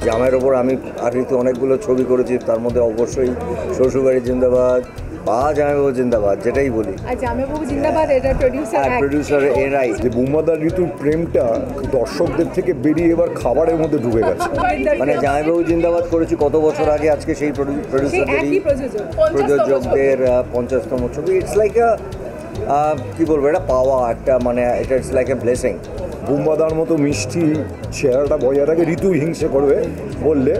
জামাইয়ের ওপর আমি আর ঋতু অনেকগুলো ছবি করেছি, তার মধ্যে অবশ্যই শ্বশুরবাড়ি জিন্দাবাদ বা জামাইবাবু জিন্দাবাদ, যেটাই বলি। আর জামাইবাবু জিন্দাবাদ এটা প্রডিউসার এরাই। যে বুম্বাদা ঋতুর প্রেমটা দর্শকদের থেকে বেরিয়ে এবার খাবারের মধ্যে ঢুকে গেছে। মানে জামাইবাবু জিন্দাবাদ করেছি কত বছর আগে, আজকে সেই প্রডিউসারদেরই প্রযোজকদের 50তম ছবি। ইটস লাইক কি বলবো, এটা পাওয়া একটা, মানে এটা ইটস লাইক এ ব্লেসিং। বুম্বাদার মতো মিষ্টি চেহারাটা বজায় রাখে ঋতু হিংসে করবে বললে,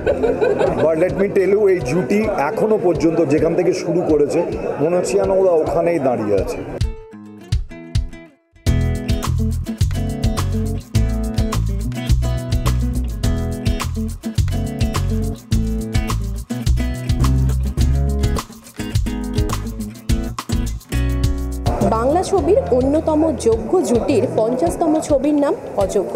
but let me tell you, এই জুটি এখনো পর্যন্ত যেখান থেকে শুরু করেছে মনে হচ্ছে যেন ওরা ওখানেই দাঁড়িয়ে আছে। বাংলা ছবির অন্যতম যোগ্য জুটির 50তম ছবির নাম অযোগ্য।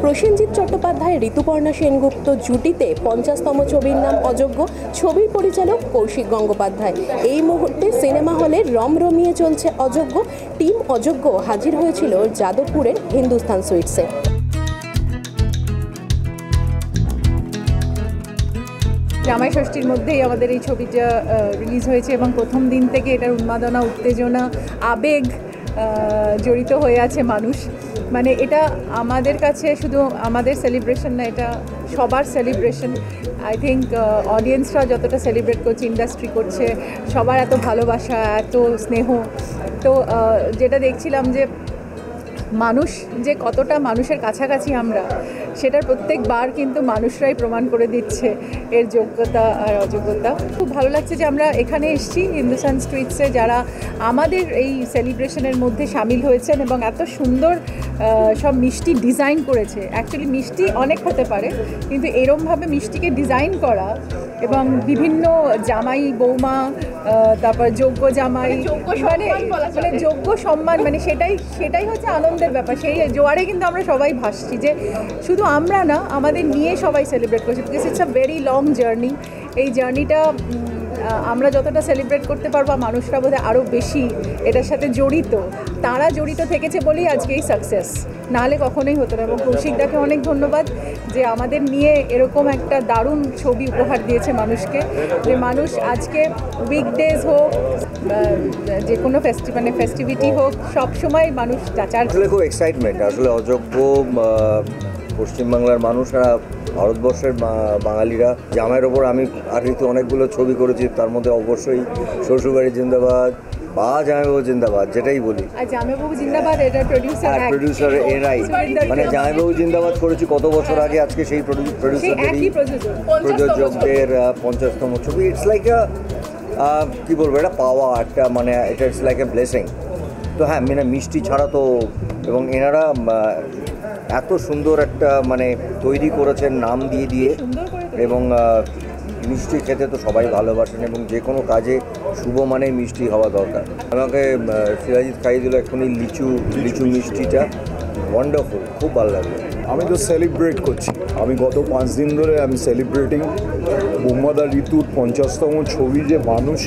প্রসেনজিৎ চট্টোপাধ্যায় ঋতুপর্ণা সেনগুপ্ত জুটিতে 50তম ছবির নাম অযোগ্য। ছবির পরিচালক কৌশিক গঙ্গোপাধ্যায়। এই মুহূর্তে সিনেমা হলে রমরমিয়ে চলছে অযোগ্য। টিম অযোগ্য হাজির হয়েছিল যাদবপুরের হিন্দুস্তান সুইটসে। জামাই ষষ্ঠীর মধ্যেই আমাদের এই ছবিটা রিলিজ হয়েছে এবং প্রথম দিন থেকে এটার উন্মাদনা, উত্তেজনা, আবেগ জড়িত হয়ে আছে মানুষ। মানে এটা আমাদের কাছে শুধু আমাদের সেলিব্রেশন না, এটা সবার সেলিব্রেশন। আই থিঙ্ক অডিয়েন্সরা যতটা সেলিব্রেট করছে, ইন্ডাস্ট্রি করছে, সবার এত ভালোবাসা, এত স্নেহ। তো যেটা দেখছিলাম যে মানুষ যে কতটা মানুষের কাছাকাছি আমরা, সেটার প্রত্যেকবার কিন্তু মানুষরাই প্রমাণ করে দিচ্ছে এর যোগ্যতা আর অযোগ্যতা। খুব ভালো লাগছে যে আমরা এখানে এসেছি হিন্দুস্তান স্ট্রিটসে, যারা আমাদের এই সেলিব্রেশনের মধ্যে সামিল হয়েছেন এবং এত সুন্দর সব মিষ্টি ডিজাইন করেছে। অ্যাকচুয়ালি মিষ্টি অনেক হতে পারে, কিন্তু এরমভাবে মিষ্টিকে ডিজাইন করা এবং বিভিন্ন জামাই বৌমা, তারপর যোগ্য জামাই, মানে যোগ্য সম্মান, মানে সেটাই হচ্ছে আনন্দের ব্যাপার। সেই জোয়ারে কিন্তু আমরা সবাই ভাসছি, যে শুধু আমরা না, আমাদের নিয়ে সবাই সেলিব্রেট করছি। Because it's a very long journey. এই জার্নিটা আমরা যতটা সেলিব্রেট করতে পারবো, মানুষরা বোধহয় আরও বেশি এটার সাথে জড়িত। তারা জড়িত থেকেছে বলেই আজকে এই সাকসেস, নাহলে কখনোই হতো না। এবং কৌশিকদাকে অনেক ধন্যবাদ যে আমাদের নিয়ে এরকম একটা দারুণ ছবি উপহার দিয়েছে মানুষকে, যে মানুষ আজকে উইকডেজ হোক, যে কোনো ফেস্টিভিটি হোক, সবসময় মানুষ চাচার। আসলে খুব এক্সাইটমেন্ট। আসলে অযোগ্য পশ্চিমবাংলার মানুষ আর ভারতবর্ষের বাঙালিরা, জামাইয়ের ওপর আমি আর ঋতু অনেকগুলো ছবি করেছি, তার মধ্যে অবশ্যই শ্বশুরবাড়ি জিন্দাবাদ বা জামাইবাবু জিন্দাবাদ, যেটাই বলি। আর জামাইবাবু জিন্দাবাদ এটা প্রডিউসার এরাই। মানে জামাইবাবু জিন্দাবাদ করেছি কত বছর আগে, আজকে সেই প্রডিউসারদেরই প্রযোজকদের 50তম ছবি। ইটস লাইক কি বলবো, এটা পাওয়া একটা, মানে এটা ইটস লাইক এ ব্লেসিং। তো হ্যাঁ, মানে মিষ্টি ছাড়া তো, এবং এনারা এত সুন্দর একটা মানে তৈরি করেছেন নাম দিয়ে, এবং মিষ্টি খেতে তো সবাই ভালোবাসেন, এবং যে কোনো কাজে শুভ মানে মিষ্টি হওয়া দরকার। আমাকে সিরাজিৎ খাইয়ে দিল এক্ষুনি লিচু মিষ্টিটা, ওয়ান্ডারফুল, খুব ভালো লাগলো। আমি তো সেলিব্রেট করছি, আমি গত 5 দিন ধরে আমি সেলিব্রেটিং বুম্বাদা ঋতুর 50তম ছবি। যে মানুষ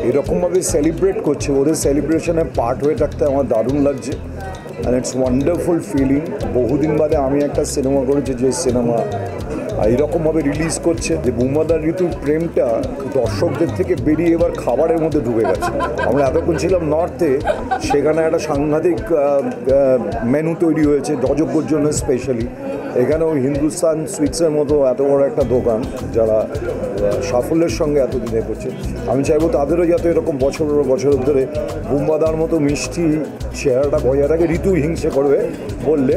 এরকমভাবে সেলিব্রেট করছে, ওদের সেলিব্রেশনে পার্ট হয়ে থাকতে আমার দারুণ লাগছে। And it's wonderful feeling. বহুদিন বাদে আমি একটা সিনেমা করেছি, যে সিনেমা এইরকমভাবে রিলিজ করছে, যে বুম্বাদা ঋতুর প্রেমটা দর্শকদের থেকে বেরিয়ে এবার খাবারের মধ্যে ঢুকে গেছে। আমরা এতক্ষণ ছিলাম নর্থে, সেখানে একটা সাংঘাতিক মেনু তৈরি হয়েছে অযোগ্যর জন্য স্পেশালি। এখানেও হিন্দুস্তান সুইটসের মতো এত বড় একটা দোকান, যারা সাফল্যের সঙ্গে এতদিনে করছে, আমি চাইবো তাদেরও যাতে এরকম বছর ধরে বুম্বাদার মতো মিষ্টি চেহারাটা বজায় রাখে। ঋতু হিংসে করবে বললে,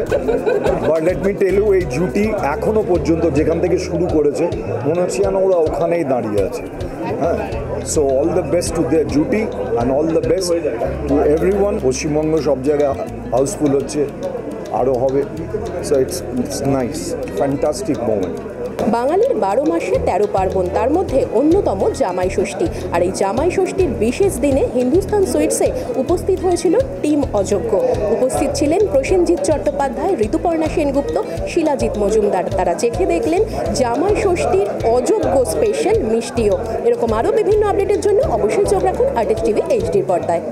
but let me tell you, এই জুটি এখনো পর্যন্ত যেখান থেকে শুরু করেছে মনে হচ্ছে যেন ওরা ওখানেই দাঁড়িয়ে আছে। হ্যাঁ, so all the best to their জুটি and all the best to everyone. Paschimbanga সব জায়গায় হাউসফুল হচ্ছে, আরও হবে। So it's nice, fantastic moment. বাঙালির 12 মাসে 13 পার্বণ, তার মধ্যে অন্যতম জামাই ষষ্ঠী। আর এই জামাই ষষ্ঠীর বিশেষ দিনে হিন্দুস্তান সুইটসে উপস্থিত হয়েছিল টিম অযোগ্য। উপস্থিত ছিলেন প্রসেনজিৎ চট্টোপাধ্যায়, ঋতুপর্ণা সেনগুপ্ত, শিলাজিৎ মজুমদার। তারা চেখে দেখলেন জামাই ষষ্ঠীর অযোগ্য স্পেশাল মিষ্টিও। এরকম আরও বিভিন্ন আপডেটের জন্য অবশ্যই চোখ রাখুন আর্টিস্ট টিভি HD পর্দায়।